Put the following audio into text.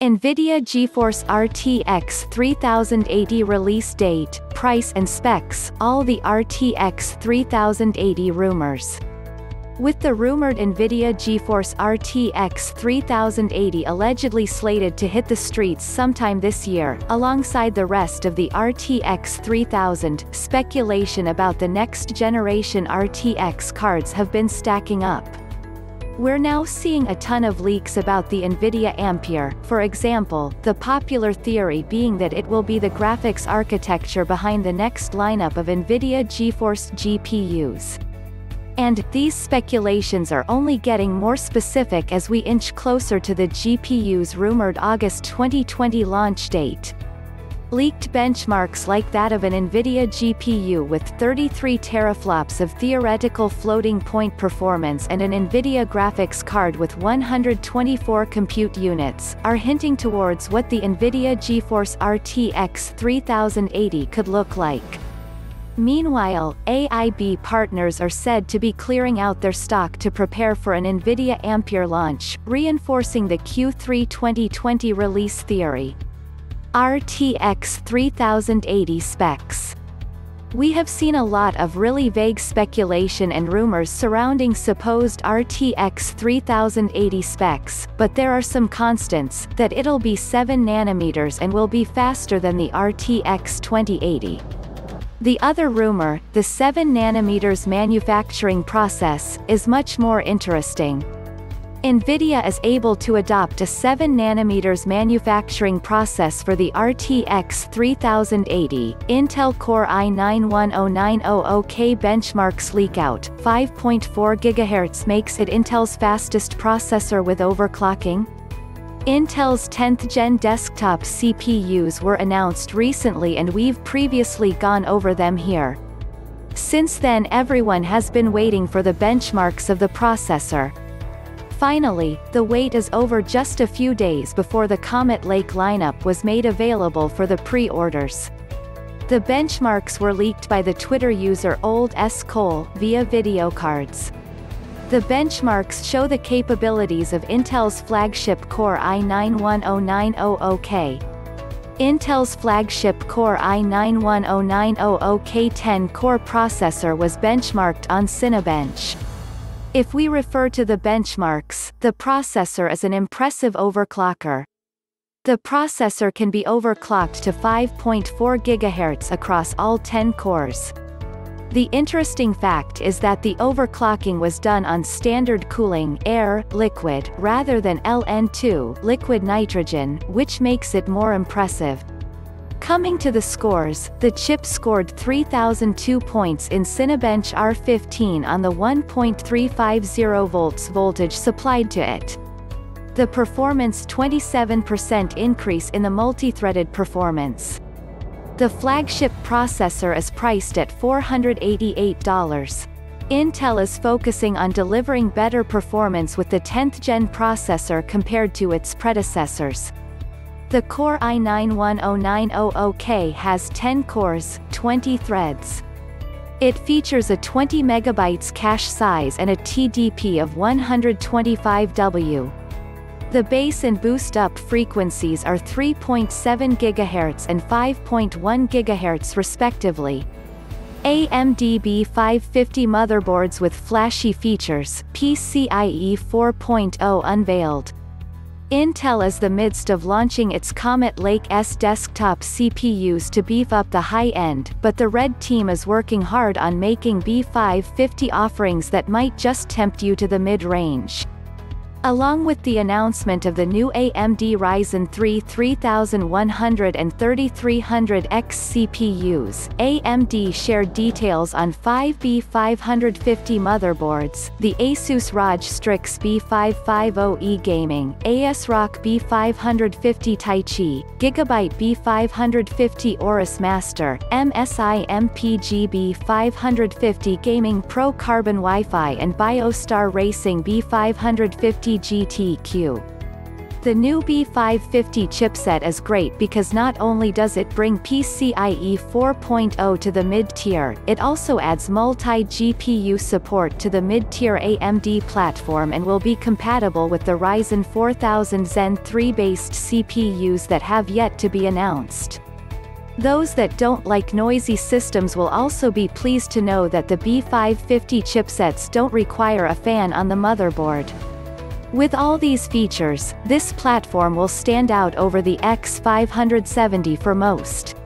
NVIDIA GeForce RTX 3080 release date, price and specs, all the RTX 3080 rumors. With the rumored NVIDIA GeForce RTX 3080 allegedly slated to hit the streets sometime this year, alongside the rest of the RTX 3000, speculation about the next-generation RTX cards have been stacking up. We're now seeing a ton of leaks about the NVIDIA Ampere, for example, the popular theory being that it will be the graphics architecture behind the next lineup of NVIDIA GeForce GPUs. And these speculations are only getting more specific as we inch closer to the GPU's rumored August 2020 launch date. Leaked benchmarks like that of an NVIDIA GPU with 33 teraflops of theoretical floating point performance and an NVIDIA graphics card with 124 compute units, are hinting towards what the NVIDIA GeForce RTX 3080 could look like. Meanwhile, AIB partners are said to be clearing out their stock to prepare for an NVIDIA Ampere launch, reinforcing the Q3 2020 release theory. RTX 3080 specs. We have seen a lot of really vague speculation and rumors surrounding supposed RTX 3080 specs, but there are some constants, that it'll be 7 nanometers and will be faster than the RTX 2080. The other rumor, the 7 nanometers manufacturing process, is much more interesting. NVIDIA is able to adopt a 7 nanometers manufacturing process for the RTX 3080. Intel Core i9-10900K benchmarks leak out. 5.4 GHz makes it Intel's fastest processor with overclocking. Intel's 10th gen desktop CPUs were announced recently and we've previously gone over them here. Since then everyone has been waiting for the benchmarks of the processor. Finally, the wait is over just a few days before the Comet Lake lineup was made available for the pre-orders. The benchmarks were leaked by the Twitter user Old S. Cole, via video cards. The benchmarks show the capabilities of Intel's flagship Core i9-10900K. Intel's flagship Core i9-10900K 10-core processor was benchmarked on Cinebench. If we refer to the benchmarks, the processor is an impressive overclocker. The processor can be overclocked to 5.4 GHz across all 10 cores. The interesting fact is that the overclocking was done on standard cooling air, liquid, rather than LN2 liquid nitrogen, which makes it more impressive. Coming to the scores, the chip scored 3002 points in Cinebench R15 on the 1.350 volts voltage supplied to it. The performance 27% increase in the multi-threaded performance. The flagship processor is priced at $488. Intel is focusing on delivering better performance with the 10th gen processor compared to its predecessors. The Core i9-10900K has 10 cores, 20 threads. It features a 20 MB cache size and a TDP of 125W. The base and boost-up frequencies are 3.7 GHz and 5.1 GHz respectively. AMD B550 motherboards with flashy features, PCIe 4.0 unveiled. Intel is the midst of launching its Comet Lake S desktop CPUs to beef up the high-end, but the Red team is working hard on making B550 offerings that might just tempt you to the mid-range. Along with the announcement of the new AMD Ryzen 3 3100 and 3300X CPUs, AMD shared details on 5 B550 motherboards, the Asus ROG Strix B550E Gaming, ASRock B550 Taichi, Gigabyte B550 Aorus Master, MSI MPG B550 Gaming Pro Carbon Wi-Fi and BioStar Racing B550 GTQ. The new B550 chipset is great because not only does it bring PCIe 4.0 to the mid-tier, it also adds multi-GPU support to the mid-tier AMD platform and will be compatible with the Ryzen 4000 Zen 3-based CPUs that have yet to be announced. Those that don't like noisy systems will also be pleased to know that the B550 chipsets don't require a fan on the motherboard. With all these features, this platform will stand out over the X570 for most.